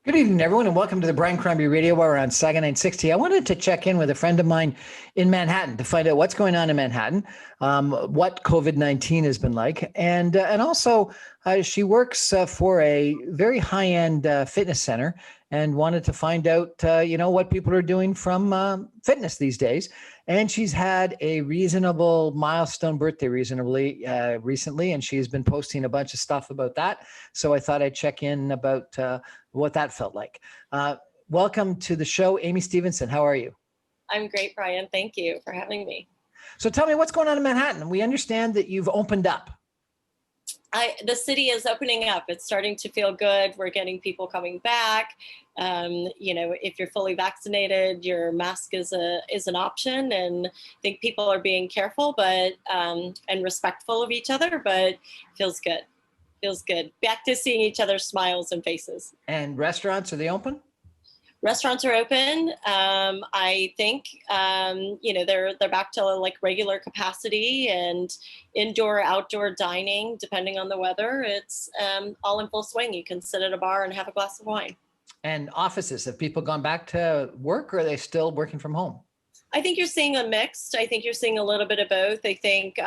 Good evening, everyone, and welcome to the Brian Crombie Radio Hour on Saga 960. I wanted to check in with a friend of mine in Manhattan to find out what's going on in Manhattan, what COVID-19 has been like, and also she works for a very high-end fitness center and wanted to find out, what people are doing from fitness these days. And she's had a reasonable milestone birthday recently, and she's been posting a bunch of stuff about that. So I thought I'd check in about what that felt like. Welcome to the show, Amy Stevenson. How are you? I'm great, Brian. Thank you for having me. So tell me what's going on in Manhattan. We understand that you've opened up. The city is opening up. It's starting to feel good. We're getting people coming back. If you're fully vaccinated, your mask is an option, and I think people are being careful, but and respectful of each other. But feels good. Feels good. Back to seeing each other's smiles and faces. And restaurants, are they open? Restaurants are open. I think they're back to like regular capacity, and indoor, outdoor dining, depending on the weather, it's all in full swing. You can sit at a bar and have a glass of wine. And offices, have people gone back to work, or are they still working from home? I think you're seeing a mix. I think you're seeing a little bit of both. I think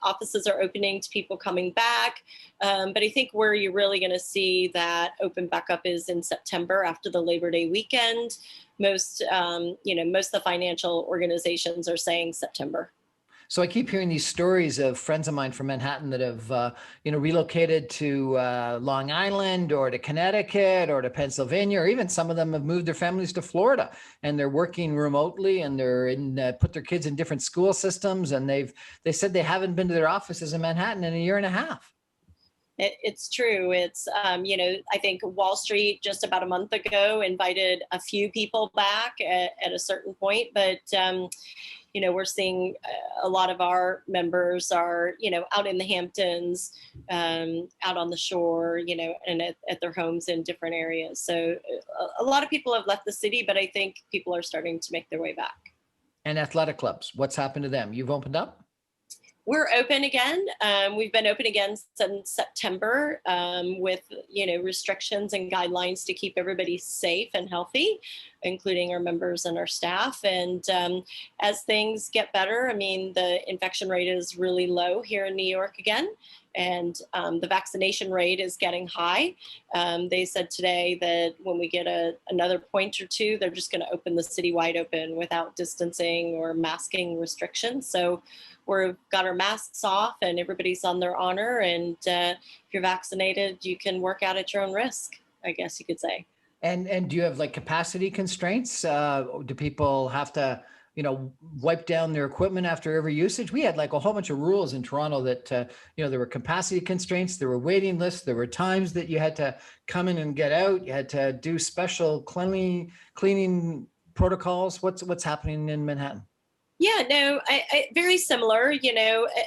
offices are opening to people coming back. But I think where you're really going to see that open back up is in September after the Labor Day weekend. Most of the financial organizations are saying September. So I keep hearing these stories of friends of mine from Manhattan that have, relocated to Long Island or to Connecticut or to Pennsylvania, or even some of them have moved their families to Florida, and they're working remotely, and they're put their kids in different school systems, and they said they haven't been to their offices in Manhattan in a year and a half. It's true. It's, I think Wall Street just about a month ago invited a few people back at a certain point, but we're seeing a lot of our members are, out in the Hamptons, out on the shore, and at their homes in different areas. So a lot of people have left the city, but I think people are starting to make their way back. And athletic clubs, what's happened to them? You've opened up? We're open again. We've been open again since September with, restrictions and guidelines to keep everybody safe and healthy, including our members and our staff. And as things get better, the infection rate is really low here in New York again. And the vaccination rate is getting high. They said today that when we get another point or two, they're just going to open the city wide open without distancing or masking restrictions. So we've got our masks off and everybody's on their honor. And if you're vaccinated, you can work out at your own risk, I guess you could say. And do you have like capacity constraints? Do people have to, wipe down their equipment after every usage? We had like a whole bunch of rules in Toronto that, there were capacity constraints, there were waiting lists, there were times that you had to come in and get out. You had to do special cleaning protocols. What's happening in Manhattan? Yeah, no, I very similar.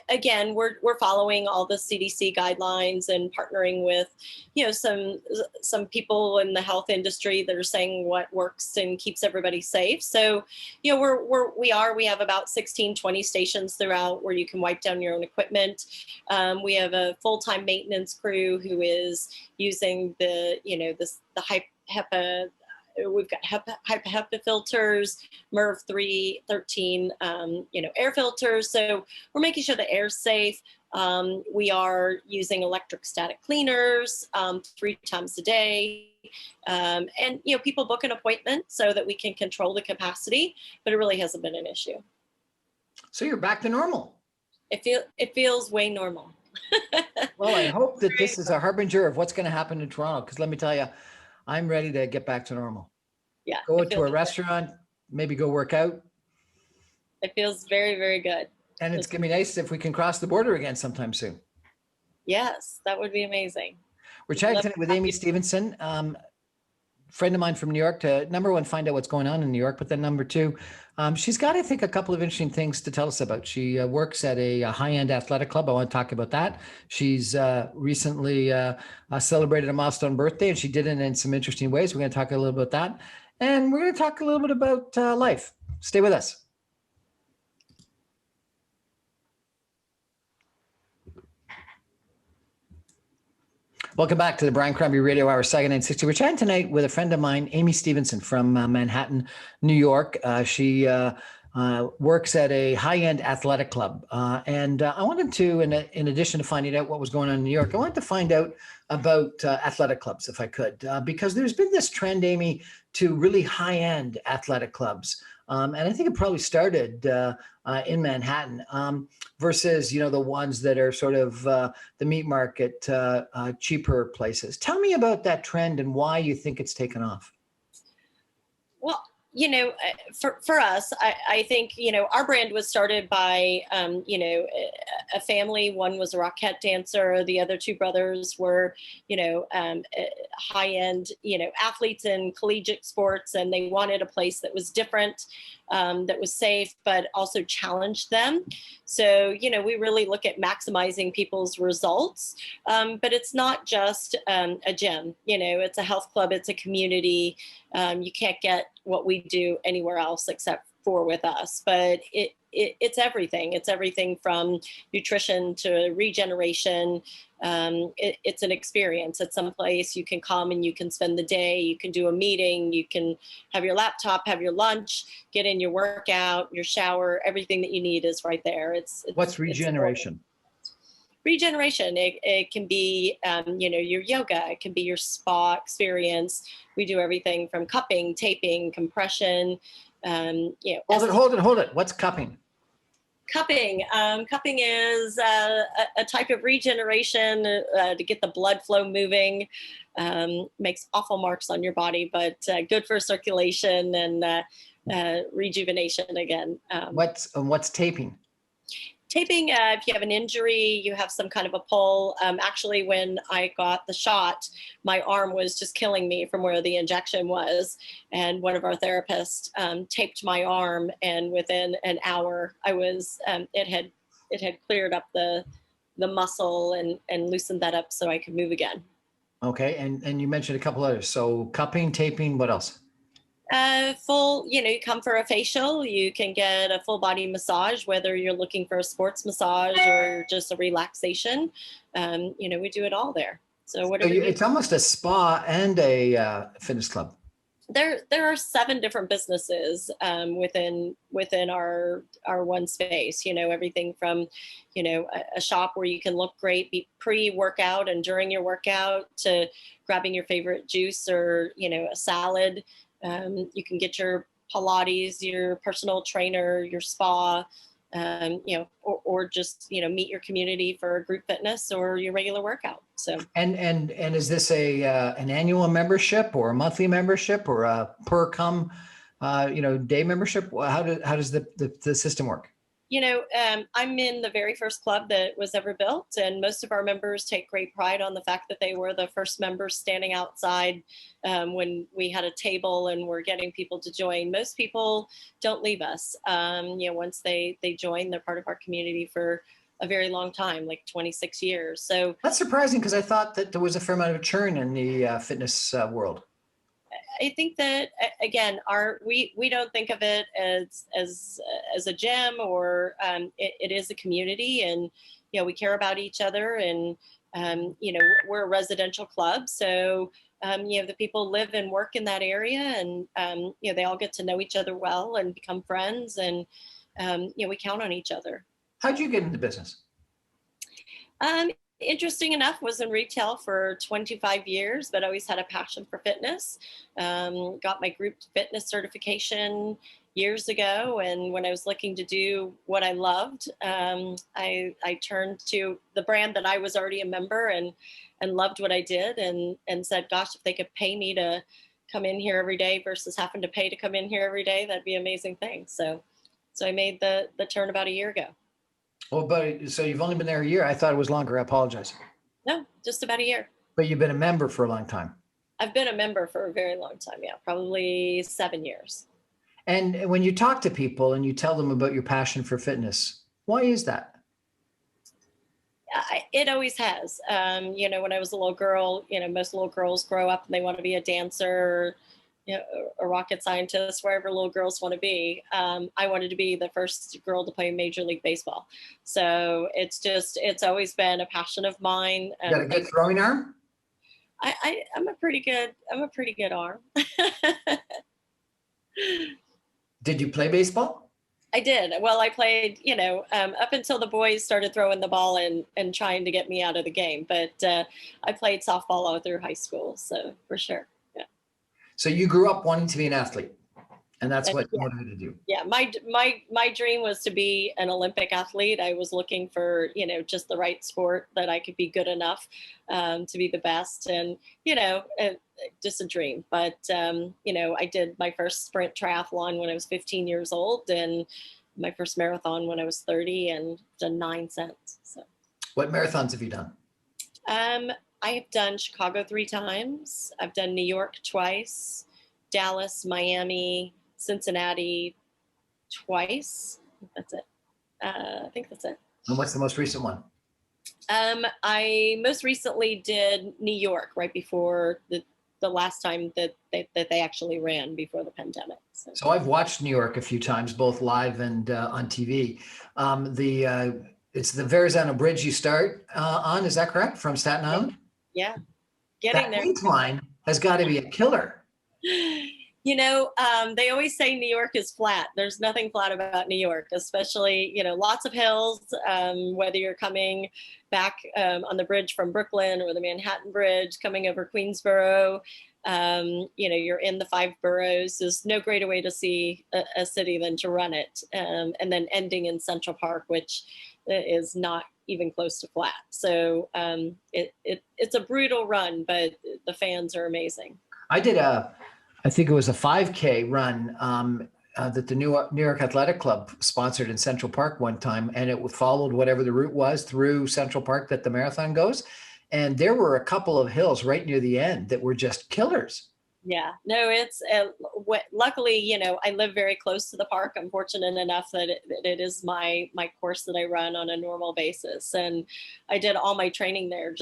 Again, we're following all the CDC guidelines and partnering with, some people in the health industry that are saying what works and keeps everybody safe. So, we have about 16, 20 stations throughout where you can wipe down your own equipment. We have a full-time maintenance crew who is using the HEPA. We've got HEPA filters, MERV 313, air filters. So we're making sure the air's safe. We are using electric static cleaners 3 times a day. And people book an appointment so that we can control the capacity, but it really hasn't been an issue. So you're back to normal. It feels way normal. Well, I hope that this is a harbinger of what's going to happen in Toronto, because let me tell you, I'm ready to get back to normal. Yeah. Go to a restaurant, maybe go work out. It feels very, very good. And it's going to be nice if we can cross the border again sometime soon. Yes, that would be amazing. We're chatting tonight with Amy Stevenson, friend of mine from New York, to number one, find out what's going on in New York. But then number two, she's got, I think, a couple of interesting things to tell us about. She works at a high-end athletic club. I want to talk about that. She's recently celebrated a milestone birthday, and she did it in some interesting ways. We're going to talk a little bit about that. And we're going to talk a little bit about life. Stay with us. Welcome back to the Brian Crombie Radio Hour, Saga 960. We're chatting tonight with a friend of mine, Amy Stevenson from Manhattan, New York. She works at a high-end athletic club. And I wanted to, in addition to finding out what was going on in New York, I wanted to find out about athletic clubs, if I could, because there's been this trend, Amy, to really high-end athletic clubs. And I think it probably started in Manhattan versus, the ones that are sort of the meat market, cheaper places. Tell me about that trend and why you think it's taken off. Well, for us, I think, our brand was started by, a family. One was a Rockette dancer. The other two brothers were, high end, athletes in collegiate sports. And they wanted a place that was different, that was safe, but also challenged them. So, we really look at maximizing people's results. But it's not just a gym, it's a health club, it's a community. You can't get what we do anywhere else except for with us, but it's everything. It's everything from nutrition to regeneration. It's an experience. It's some place you can come and you can spend the day. You can do a meeting. You can have your laptop, have your lunch, get in your workout, your shower. Everything that you need is right there. What's regeneration? Regeneration. It can be, your yoga. It can be your spa experience. We do everything from cupping, taping, compression. Hold it. What's cupping? Cupping. Cupping is a type of regeneration to get the blood flow moving. Makes awful marks on your body, but good for circulation and rejuvenation again. What's taping? Taping, if you have an injury, you have some kind of a pull. Actually, when I got the shot, my arm was just killing me from where the injection was. And one of our therapists taped my arm, and within an hour, it had cleared up the muscle and loosened that up so I could move again. Okay, and you mentioned a couple others. So cupping, taping, what else? Full, you come for a facial, you can get a full body massage, whether you're looking for a sports massage or just a relaxation. We do it all there. So whatever. It's almost a spa and a fitness club. There are 7 different businesses within our one space. Everything from, a shop where you can look great, be pre-workout and during your workout, to grabbing your favorite juice or a salad. You can get your Pilates, your personal trainer, your spa, or just, meet your community for group fitness or your regular workout. So, and is this an annual membership or a monthly membership or a per come, day membership? How does the system work? I'm in the very first club that was ever built, and most of our members take great pride on the fact that they were the first members standing outside when we had a table and we're getting people to join. Most people don't leave us. Once they join, they're part of our community for a very long time, like 26 years. So that's surprising, because I thought that there was a fair amount of churn in the fitness world. I think that, again, we don't think of it as a gym, or it is a community, and we care about each other, and we're a residential club, so the people live and work in that area, and they all get to know each other well and become friends, and we count on each other. How'd you get into business? Interesting enough, was in retail for 25 years, but always had a passion for fitness. Got my group fitness certification years ago. And when I was looking to do what I loved, I turned to the brand that I was already a member and loved what I did, and said, gosh, if they could pay me to come in here every day versus having to pay to come in here every day, that'd be an amazing thing. So I made the turn about a year ago. Well, but so you've only been there a year. I thought it was longer. I apologize. No, just about a year. But you've been a member for a long time. I've been a member for a very long time. Yeah, probably 7 years. And when you talk to people and you tell them about your passion for fitness, why is that? It always has. When I was a little girl, most little girls grow up and they want to be a dancer, a rocket scientist, wherever little girls want to be. I wanted to be the first girl to play Major League Baseball. So it's always been a passion of mine. You got a good throwing arm? I'm a pretty good arm. Did you play baseball? I did. Well, I played, up until the boys started throwing the ball and trying to get me out of the game. But I played softball all through high school. So for sure. Yeah. So you grew up wanting to be an athlete, and that's what Yeah. motivated you. Yeah. My dream was to be an Olympic athlete. I was looking for, just the right sport that I could be good enough to be the best. And, just a dream. But, I did my first sprint triathlon when I was 15 years old, and my first marathon when I was 30, and done 9 since. So, What marathons have you done? I have done Chicago 3 times. I've done New York twice, Dallas, Miami, Cincinnati twice. That's it. I think that's it. And what's the most recent one? I most recently did New York right before the last time that they actually ran before the pandemic. So I've watched New York a few times, both live and on TV. It's the Verrazano Bridge you start on, is that correct? From Staten Island? Yeah, getting there. That incline has got to be a killer. They always say New York is flat. There's nothing flat about New York, especially, lots of hills, whether you're coming back on the bridge from Brooklyn or the Manhattan Bridge, coming over Queensboro, you're in the 5 boroughs. There's no greater way to see a city than to run it. And then ending in Central Park, which is not even close to flat. So it's a brutal run, but the fans are amazing. I think it was a 5K run that the New York Athletic Club sponsored in Central Park one time, and it followed whatever the route was through Central Park that the marathon goes. And there were a couple of hills right near the end that were just killers. Yeah, no, it's luckily, I live very close to the park. I'm fortunate enough that it is my course that I run on a normal basis. And I did all my training there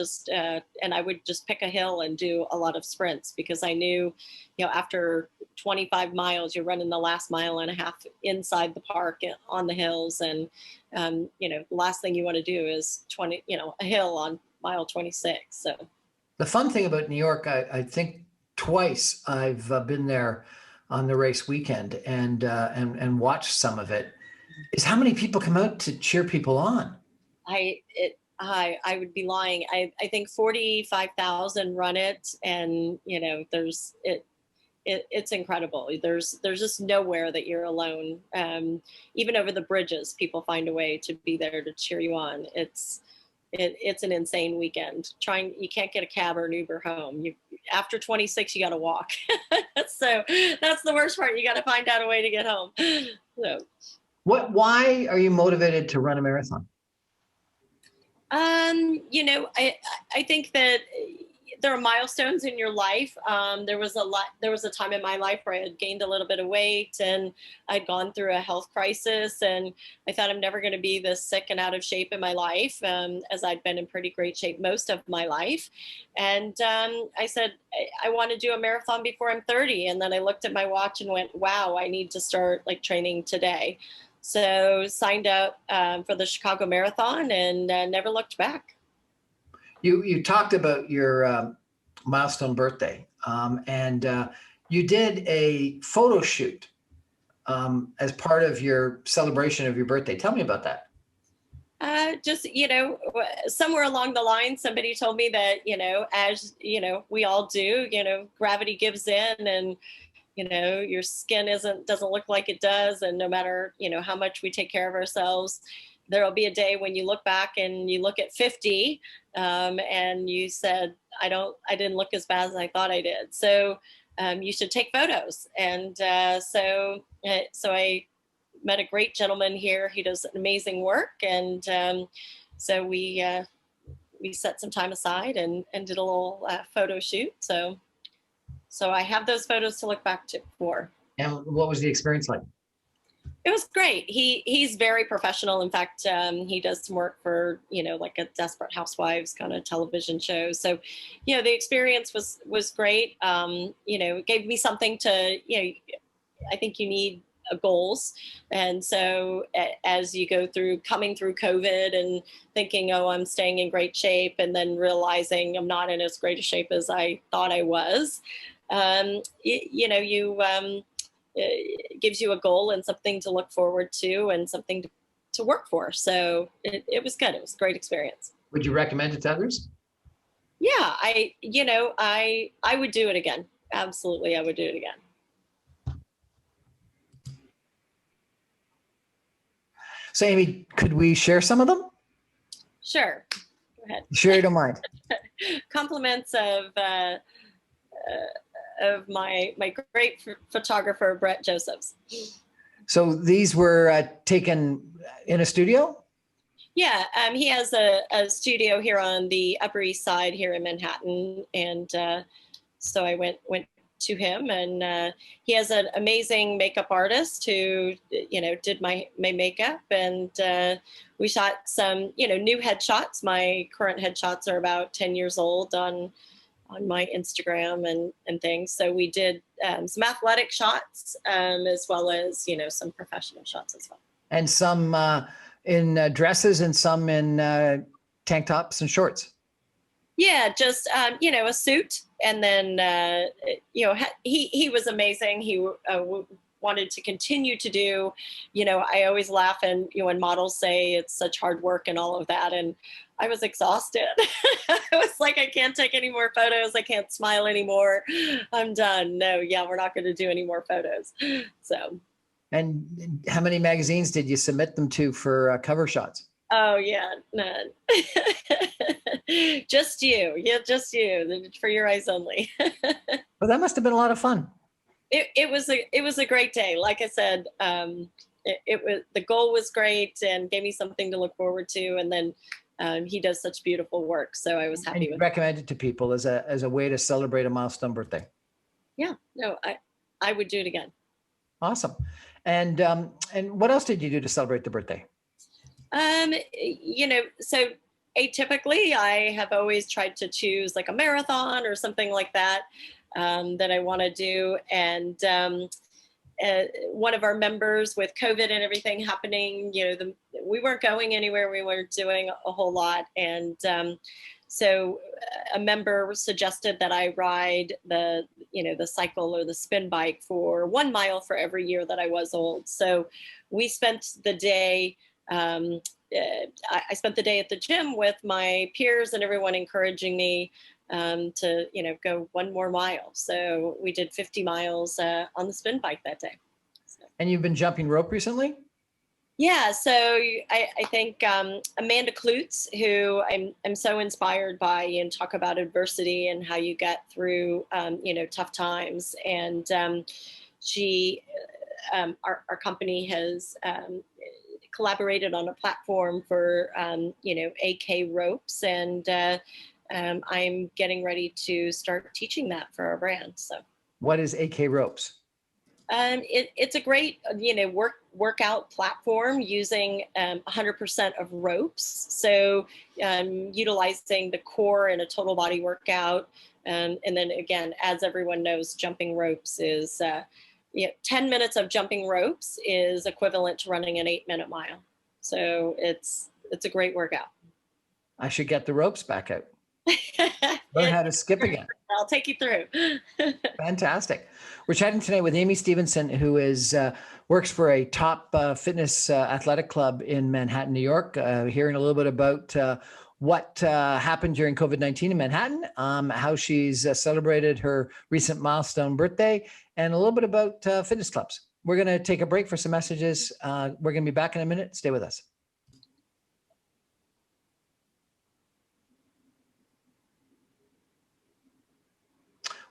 and I would just pick a hill and do a lot of sprints because I knew, after 25 miles, you're running the last mile and a half inside the park on the hills. And, the last thing you want to do is a hill on mile 26. So the fun thing about New York, I think, twice I've been there on the race weekend and watched some of it, is how many people come out to cheer people on. I would be lying. I think 45,000 run it, and it's incredible. There's just nowhere that you're alone. Even over the bridges, people find a way to be there to cheer you on. It's an insane weekend. You can't get a cab or an Uber home. After 26, you got to walk. So that's the worst part. You got to find out a way to get home. So, why are you motivated to run a marathon? I think that there are milestones in your life. There was a time in my life where I had gained a little bit of weight and I'd gone through a health crisis, and I thought I'm never going to be this sick and out of shape in my life, as I'd been in pretty great shape most of my life. And I said, I want to do a marathon before I'm 30. And then I looked at my watch and went, wow, I need to start training today. So signed up for the Chicago Marathon and never looked back. You talked about your milestone birthday, and you did a photo shoot as part of your celebration of your birthday. Tell me about that. Somewhere along the line, somebody told me that, as, we all do, gravity gives in, and, your skin doesn't look like it does. And no matter, how much we take care of ourselves, there'll be a day when you look back and you look at 50 and you said, I didn't look as bad as I thought I did. So you should take photos. And so I met a great gentleman here. He does amazing work. And so we set some time aside and did a little photo shoot. So I have those photos to look back to for. And what was the experience like? It was great. He's very professional. In fact, he does some work for, like a Desperate Housewives kind of television show. So, the experience was great. It gave me something to, I think you need goals. And so as you go through coming through COVID and thinking, oh, I'm staying in great shape, and then realizing I'm not in as great a shape as I thought I was, it gives you a goal and something to look forward to and something to work for. So it was good. It was a great experience. Would you recommend it to others? Yeah, I would do it again. Absolutely, I would do it again. So Amy, could we share some of them? Sure. Go ahead. Sure, you don't mind. Compliments of my great photographer, Brett Josephs. So these were taken in a studio? Yeah, he has a studio here on the Upper East Side here in Manhattan, and so I went to him, and he has an amazing makeup artist who did my makeup, and we shot some new headshots. My current headshots are about 10 years old on my Instagram and things. So we did some athletic shots as well as some professional shots as well. And some in dresses and some in tank tops and shorts. Yeah, just a suit, and then he was amazing. He wanted to continue to do. I always laugh and when models say it's such hard work and all of that, and I was exhausted. I was like, I can't take any more photos. I can't smile anymore. I'm done. No, yeah, we're not going to do any more photos. So. And how many magazines did you submit them to for cover shots? Oh yeah, none. Just you. Yeah, just you. For your eyes only. Well, that must have been a lot of fun. It was a great day. Like I said, it was, the goal was great and gave me something to look forward to. And then he does such beautiful work, so I was happy with it. Recommend it to people as a way to celebrate a milestone birthday. Yeah, no, I would do it again. Awesome. And what else did you do to celebrate the birthday? So atypically, I have always tried to choose like a marathon or something like that that I want to do. And one of our members, with COVID and everything happening, we weren't going anywhere. We weren't doing a whole lot. And so a member suggested that I ride the cycle or the spin bike for 1 mile for every year that I was old. So we spent the day, I spent the day at the gym with my peers and everyone encouraging me to, go 1 more mile. So we did 50 miles on the spin bike that day. So. And you've been jumping rope recently? Yeah, so I think Amanda Klutz, who I'm so inspired by, and talk about adversity and how you get through, tough times. And she, our company has collaborated on a platform for, AK ropes, and I'm getting ready to start teaching that for our brand. So, what is AK ropes? It's a great, workout platform using 100% of ropes. So utilizing the core in a total body workout. And then again, as everyone knows, jumping ropes is, 10 minutes of jumping ropes is equivalent to running an 8-minute mile. So it's a great workout. I should get the ropes back out. Learn how to skip again. I'll take you through. Fantastic. We're chatting today with Amy Stevenson, who is works for a top fitness athletic club in Manhattan, New York. Hearing a little bit about what happened during COVID-19 in Manhattan, how she's celebrated her recent milestone birthday, and a little bit about fitness clubs. We're going to take a break for some messages. We're going to be back in a minute. Stay with us.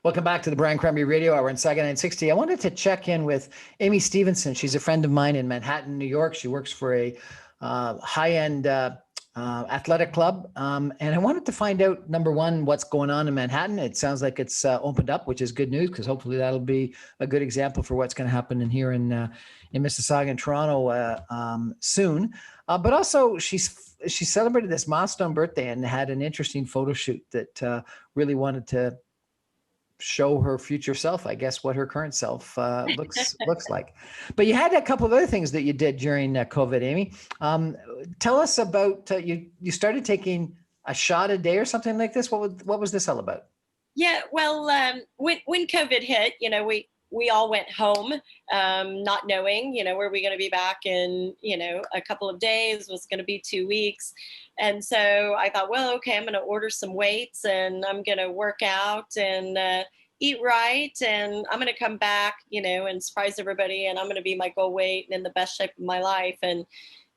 Welcome back to the Brian Crombie Radio Hour on Saga 960. I wanted to check in with Amy Stevenson. She's a friend of mine in Manhattan, New York. She works for a high-end athletic club. And I wanted to find out, number one, what's going on in Manhattan. It sounds like it's opened up, which is good news, because hopefully that'll be a good example for what's going to happen in here in Mississauga and Toronto soon. But also, she celebrated this milestone birthday and had an interesting photo shoot that really wanted to show her future self, I guess, what her current self looks like. But you had a couple of other things that you did during COVID, Amy. Tell us about you started taking a shot a day or something like this. What was this all about? Yeah, well, when COVID hit, we all went home, not knowing, were we going to be back in, a couple of days, was going to be 2 weeks. And so I thought, well, okay, I'm going to order some weights and I'm going to work out and eat right. And I'm going to come back, and surprise everybody. And I'm going to be my goal weight and in the best shape of my life. And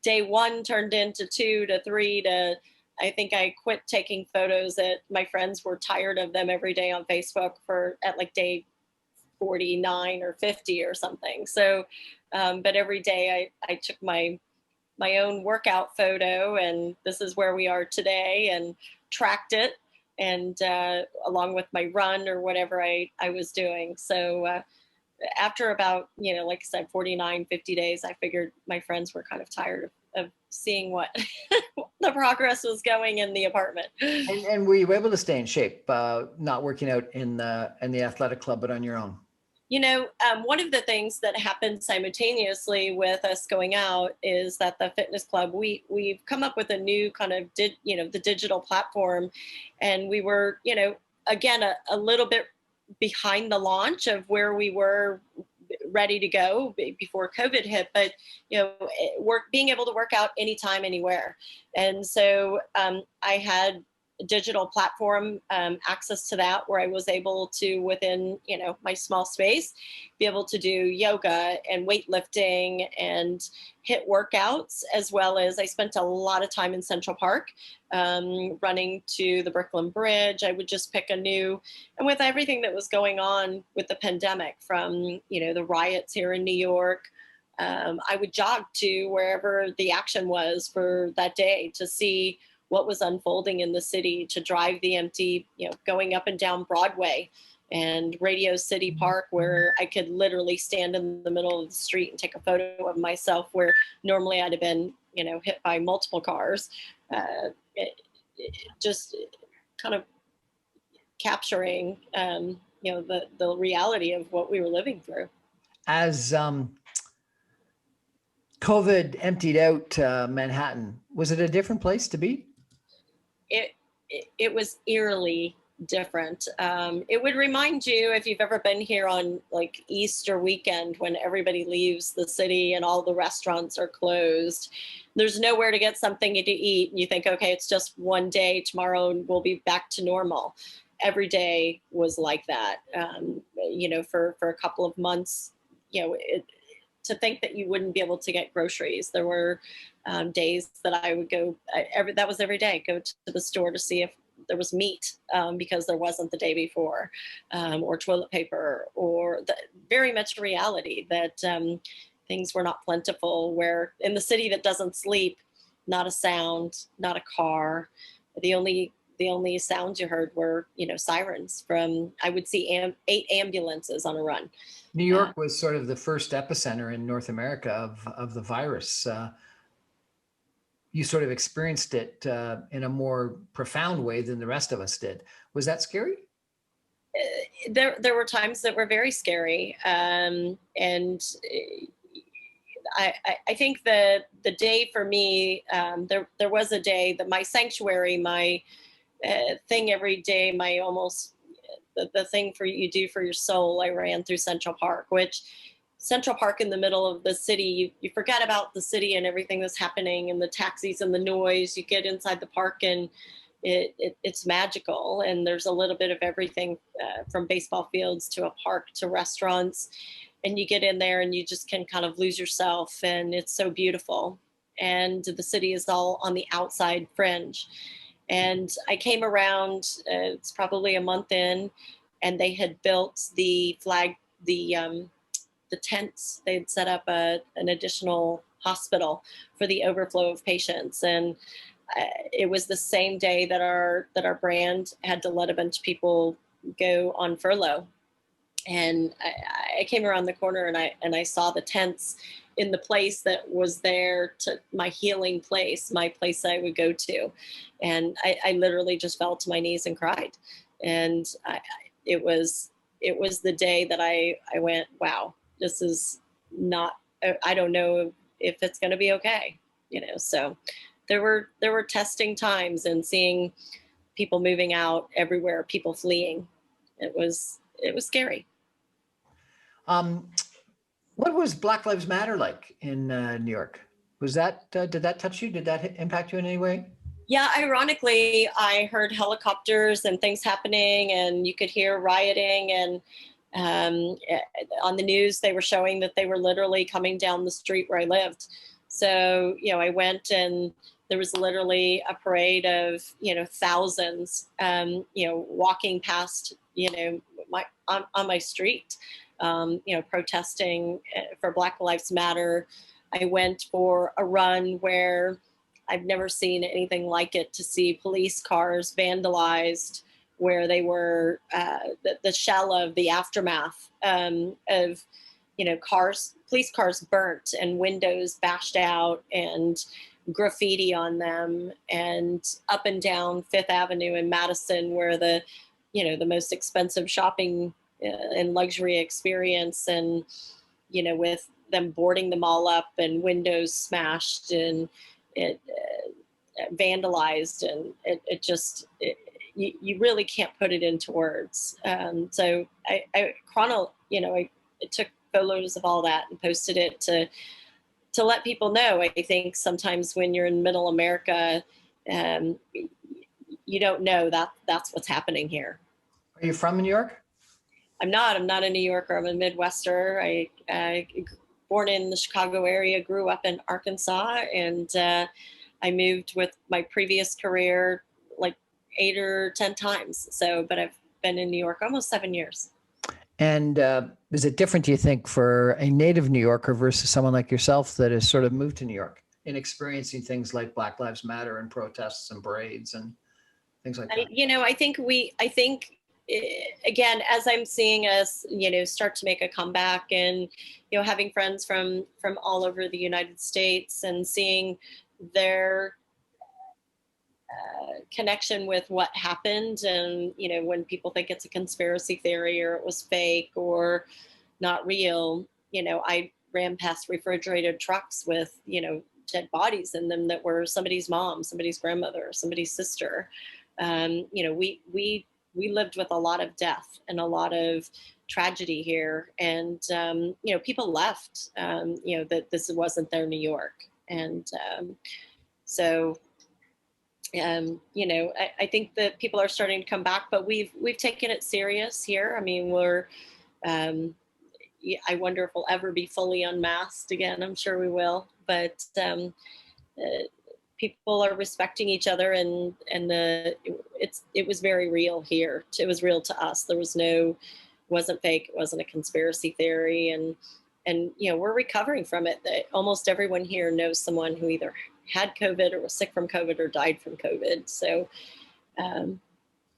day one turned into 2 to 3 to, I think I quit taking photos that my friends were tired of them every day on Facebook at like day 49 or 50 or something. So, but every day I took my own workout photo, and this is where we are today, and tracked it, and along with my run or whatever I was doing. So after about, like I said, 49, 50 days, I figured my friends were kind of tired of seeing what the progress was going in the apartment. And were you able to stay in shape, not working out in the athletic club, but on your own? One of the things that happened simultaneously with us going out is that the fitness club, we've come up with a new kind of, the digital platform. And we were, again, a little bit behind the launch of where we were ready to go before COVID hit, but being able to work out anytime, anywhere. And so I had digital platform access to that, where I was able to, within my small space, be able to do yoga and weightlifting and hit workouts, as well as I spent a lot of time in Central Park, running to the Brooklyn Bridge. I would just pick and with everything that was going on with the pandemic, from the riots here in New York, I would jog to wherever the action was for that day to see what was unfolding in the city, to drive the empty, going up and down Broadway and Radio City Park, where I could literally stand in the middle of the street and take a photo of myself, where normally I'd have been, hit by multiple cars. Just kind of capturing, the reality of what we were living through. As COVID emptied out Manhattan, was it a different place to be? It was eerily different. It would remind you, if you've ever been here on like Easter weekend, when everybody leaves the city and all the restaurants are closed, there's nowhere to get something to eat, and you think, okay, it's just one day, tomorrow we'll be back to normal. Every day was like that. For a couple of months, to think that you wouldn't be able to get groceries. There were days that I would go, that was every day, go to the store to see if there was meat, because there wasn't the day before, or toilet paper, or very much a reality that things were not plentiful, where in the city that doesn't sleep, not a sound, not a car. The only sounds you heard were, sirens from, I would see 8 ambulances on a run. New York was sort of the first epicenter in North America of the virus. You sort of experienced it in a more profound way than the rest of us did. Was that scary? There were times that were very scary. And I think the day for me, there was a day that my sanctuary, my thing every day, my almost the thing you do for your soul, I ran through Central Park, which Central Park in the middle of the city, you forget about the city and everything that's happening and the taxis and the noise. You get inside the park and it's magical. And there's a little bit of everything, from baseball fields to a park to restaurants. And you get in there and you just can kind of lose yourself, and it's so beautiful. And the city is all on the outside fringe. And I came around, it's probably a month in, and they had built the tents. They had set up an additional hospital for the overflow of patients. And it was the same day that our brand had to let a bunch of people go on furlough. And I came around the corner and I saw the tents in the place that was there, to my healing place, my place I would go to. And I literally just fell to my knees and cried. And it was the day that I went, wow, this is not, I don't know if it's going to be okay, so there were testing times, and seeing people moving out everywhere, people fleeing. It was scary. Um, what was Black Lives Matter like in New York? Was that did that touch you? Did that impact you in any way? Yeah, ironically, I heard helicopters and things happening, and you could hear rioting. And on the news, they were showing that they were literally coming down the street where I lived. So, I went, and there was literally a parade of, thousands, walking past, on my street, protesting for Black Lives Matter. I went for a run where I've never seen anything like it, to see police cars vandalized, where they were the shell of the aftermath of, police cars burnt and windows bashed out and graffiti on them, and up and down Fifth Avenue in Madison, where the most expensive shopping and luxury experience, and with them boarding them all up and windows smashed and it vandalized, and you really can't put it into words. So I took photos of all that and posted it to let people know. I think sometimes when you're in middle America, you don't know that's what's happening here. Are you from New York? I'm not a New Yorker. I'm a Midwester. I born in the Chicago area, grew up in Arkansas, and I moved with my previous career like 8 or 10 times. So, but I've been in New York almost 7 years. And is it different, do you think, for a native New Yorker versus someone like yourself that has sort of moved to New York in experiencing things like Black Lives Matter and protests and parades and things like that? I think again, as I'm seeing us, start to make a comeback, and having friends from all over the United States, and seeing their connection with what happened, and when people think it's a conspiracy theory or it was fake or not real, I ran past refrigerated trucks with dead bodies in them that were somebody's mom, somebody's grandmother, somebody's sister. We lived with a lot of death and a lot of tragedy here, and people left, that this wasn't their New York. And so I think that people are starting to come back, but we've taken it serious here. I mean, I wonder if we'll ever be fully unmasked again. I'm sure we will, but people are respecting each other, and it was very real here. It was real to us. Wasn't fake. It wasn't a conspiracy theory, and we're recovering from it. Almost everyone here knows someone who either had COVID or was sick from COVID or died from COVID. So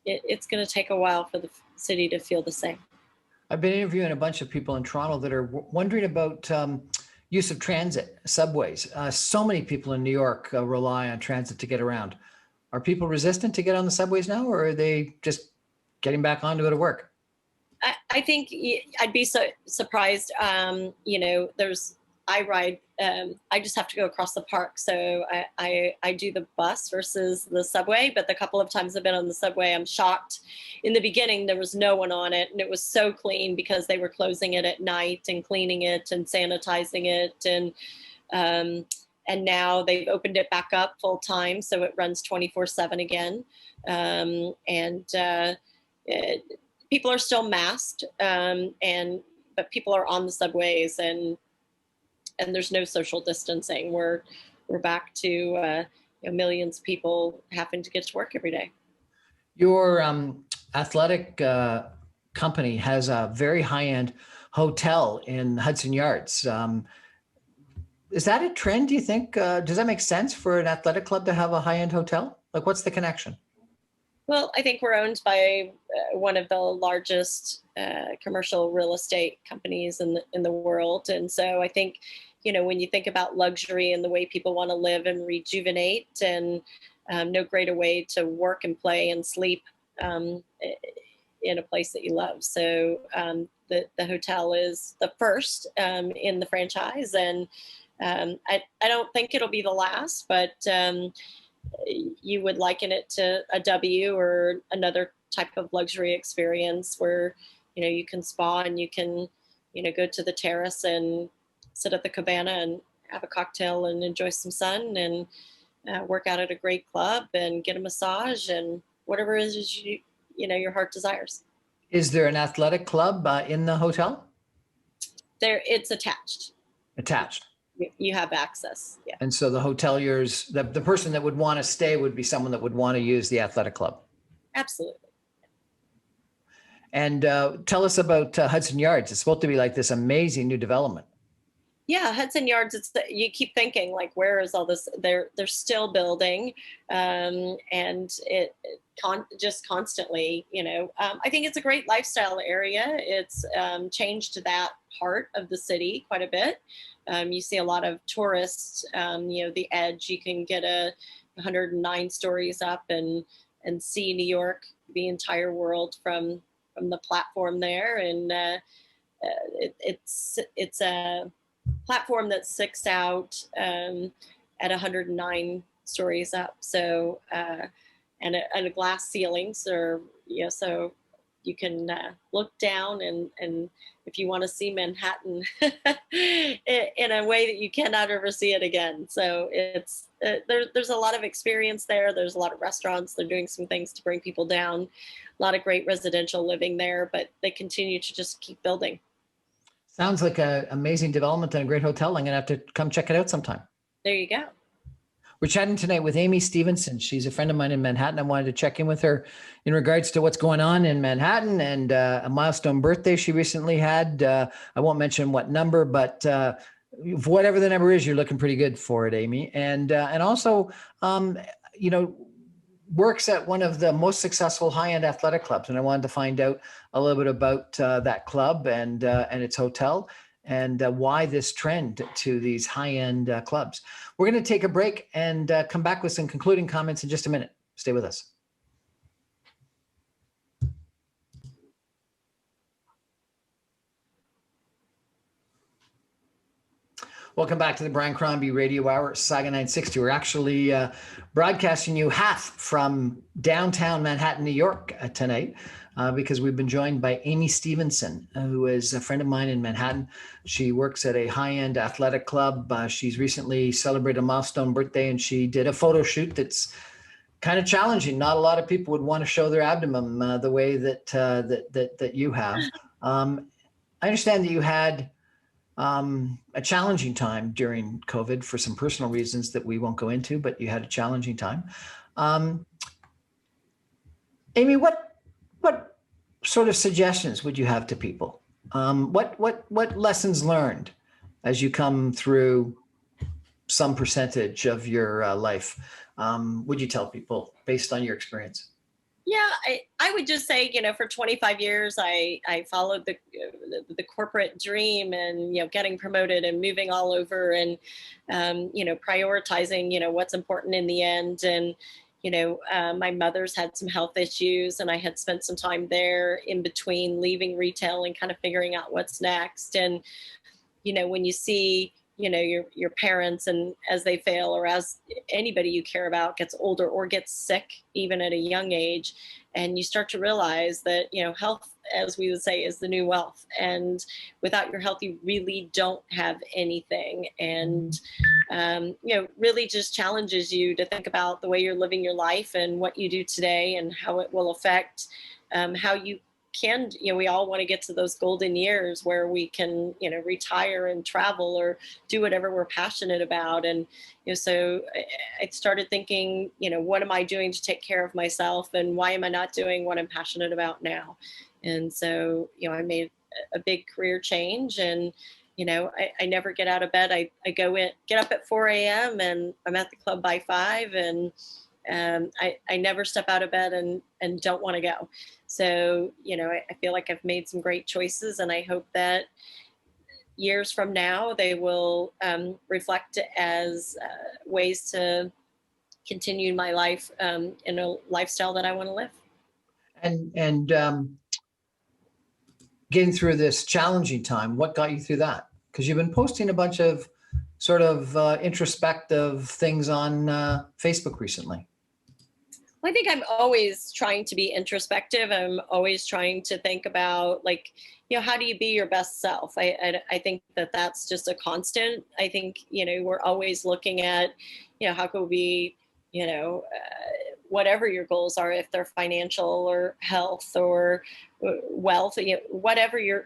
it's going to take a while for the city to feel the same. I've been interviewing a bunch of people in Toronto that are wondering about use of transit, subways. So many people in New York rely on transit to get around. Are people resistant to get on the subways now, or are they just getting back on to go to work? I think I'd be so surprised. I ride, I just have to go across the park. So I do the bus versus the subway, but the couple of times I've been on the subway, I'm shocked. In the beginning, there was no one on it, and it was so clean because they were closing it at night and cleaning it and sanitizing it. And now they've opened it back up full time. So it runs 24/7 again. People are still masked, but people are on the subways, and there's no social distancing. We're back to millions of people having to get to work every day. Your athletic company has a very high-end hotel in Hudson Yards. Is that a trend, do you think? Does that make sense for an athletic club to have a high-end hotel? Like, what's the connection? Well, I think we're owned by one of the largest commercial real estate companies in the world. And so I think, when you think about luxury and the way people want to live and rejuvenate, and no greater way to work and play and sleep in a place that you love. So the hotel is the first in the franchise, and I don't think it'll be the last, but you would liken it to a W or another type of luxury experience where, you can spa and you can, go to the terrace and sit at the cabana and have a cocktail and enjoy some sun, and work out at a great club and get a massage and whatever it is your heart desires. Is there an athletic club in the hotel? It's attached. Attached. You have access. Yeah. And so the hoteliers, the person that would want to stay would be someone that would want to use the athletic club. Absolutely. And tell us about Hudson Yards. It's supposed to be like this amazing new development. Yeah, Hudson Yards. You keep thinking like, where is all this? They're still building, and just constantly. I think it's a great lifestyle area. It's changed that part of the city quite a bit. You see a lot of tourists. The Edge. You can get 109 stories up and see New York, the entire world from the platform there, and it's a platform that sticks out at 109 stories up. So and a glass ceiling, so so you can look down and if you want to see Manhattan in a way that you cannot ever see it again. So it's there's a lot of experience there. There's a lot of restaurants. They're doing some things to bring people down. A lot of great residential living there, but they continue to just keep building. Sounds like an amazing development and a great hotel. I'm going to have to come check it out sometime. There you go. We're chatting tonight with Amy Stevenson. She's a friend of mine in Manhattan. I wanted to check in with her in regards to what's going on in Manhattan and a milestone birthday she recently had. I won't mention what number, but whatever the number is, you're looking pretty good for it, Amy. And also, works at one of the most successful high-end athletic clubs. And I wanted to find out a little bit about that club and its hotel, and why this trend to these high-end clubs. We're going to take a break and come back with some concluding comments in just a minute. Stay with us. Welcome back to the Brian Crombie Radio Hour, Saga 960. We're actually broadcasting you half from downtown Manhattan, New York tonight, because we've been joined by Amy Stevenson, who is a friend of mine in Manhattan. She works at a high-end athletic club. She's recently celebrated a milestone birthday, and she did a photo shoot that's kind of challenging. Not a lot of people would want to show their abdomen the way that you have. I understand that you had a challenging time during COVID for some personal reasons that we won't go into, but you had a challenging time. Amy, what sort of suggestions would you have to people? What lessons learned as you come through some percentage of your life would you tell people based on your experience? Yeah, I would just say, for 25 years, I followed the corporate dream and, getting promoted and moving all over and, prioritizing, what's important in the end. And, my mother's had some health issues, and I had spent some time there in between leaving retail and kind of figuring out what's next. And, when you see, your parents, and as they fail, or as anybody you care about gets older or gets sick, even at a young age, and you start to realize that, health, as we would say, is the new wealth. And without your health, you really don't have anything. And, really just challenges you to think about the way you're living your life and what you do today and how it will affect how you can, we all want to get to those golden years where we can, retire and travel or do whatever we're passionate about. And, so I started thinking, what am I doing to take care of myself, and why am I not doing what I'm passionate about now? And so, I made a big career change, and, I never get out of bed. I get up at 4 a.m. and I'm at the club by 5, and I never step out of bed and don't want to go. So, I feel like I've made some great choices, and I hope that years from now, they will reflect as ways to continue my life in a lifestyle that I want to live. And getting through this challenging time, what got you through that? Because you've been posting a bunch of sort of introspective things on Facebook recently. Well, I think I'm always trying to be introspective. I'm always trying to think about, like, how do you be your best self? I think that that's just a constant. I think, we're always looking at, how can we, whatever your goals are, if they're financial or health or wealth, whatever your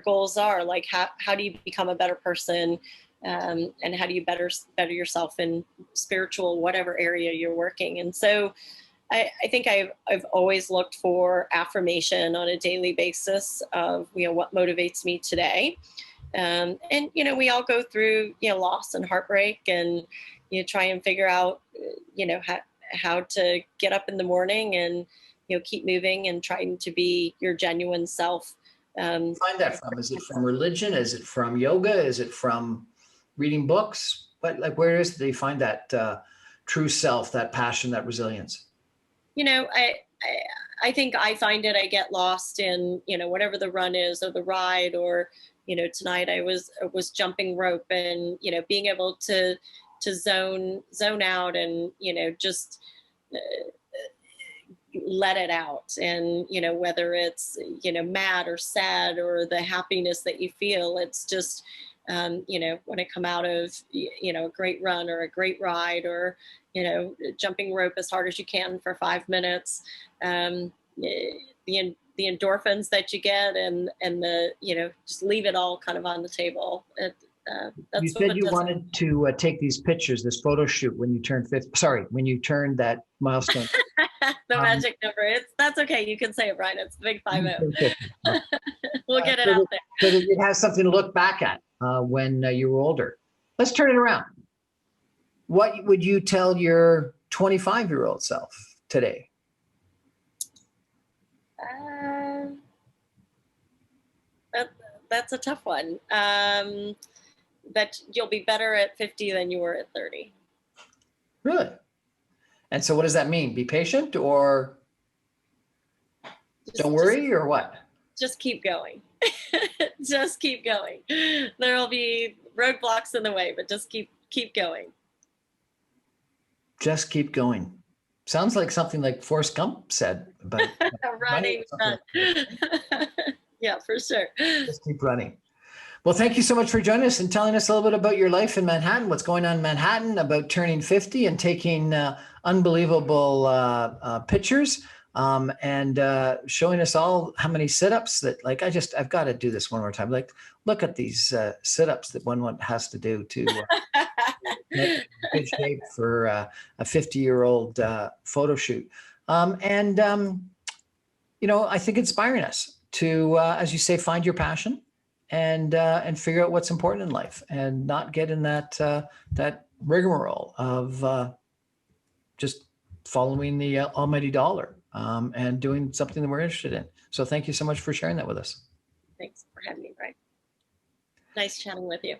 goals are, like how do you become a better person? And how do you better yourself in spiritual, whatever area you're working? And so I think I've always looked for affirmation on a daily basis of, what motivates me today. And, we all go through, loss and heartbreak, and try and figure out, how to get up in the morning and, keep moving and trying to be your genuine self. Find that from? Is it from religion? Is it from yoga? Is it from reading books? Where is it that you find that true self, that passion, that resilience? I think I find it, I get lost in, whatever the run is or the ride, or, tonight I was jumping rope, and, being able to zone out and, just let it out. And, whether it's, mad or sad or the happiness that you feel, it's just, when I come out of, a great run or a great ride, or, jumping rope as hard as you can for 5 minutes, the endorphins that you get, and the, just leave it all kind of on the table. That's you said you wanted to take these pictures, this photo shoot when you turned 50. Sorry, when you turned that milestone. The magic number. That's okay. You can say it, Brian. It's the big 50. We'll get it out there. So that you'd have something to look back at when you were older. Let's turn it around. What would you tell your 25-year-old self today? That's a tough one. That you'll be better at 50 than you were at 30. Really? And so what does that mean? Be patient, or don't worry, or what? Just keep going. Just keep going. There'll be roadblocks in the way, but just keep going. Just keep going. Sounds like something like Forrest Gump said about running. Yeah, for sure. Just keep running. Well, thank you so much for joining us and telling us a little bit about your life in Manhattan, what's going on in Manhattan, about turning 50 and taking unbelievable pictures, and showing us all how many sit-ups that, I've got to do this one more time. Look at these sit-ups that one has to do to get in good shape for a 50-year-old photo shoot. I think inspiring us to, as you say, find your passion and figure out what's important in life, and not get in that rigmarole of just following the almighty dollar, and doing something that we're interested in. So thank you so much for sharing that with us. Thanks for having me, Brian. Nice chatting with you.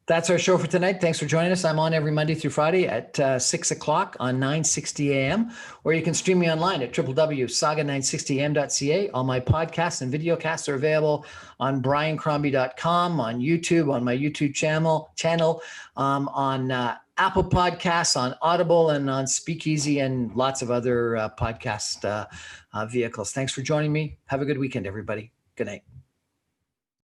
That's our show for tonight. Thanks for joining us. I'm on every Monday through Friday at 6 o'clock on 960 AM, or you can stream me online at www.saga960am.ca. All my podcasts and videocasts are available on briancrombie.com, on YouTube, on my YouTube channel, on Apple Podcasts, on Audible, and on Speakeasy, and lots of other podcast vehicles. Thanks for joining me. Have a good weekend, everybody. Good night.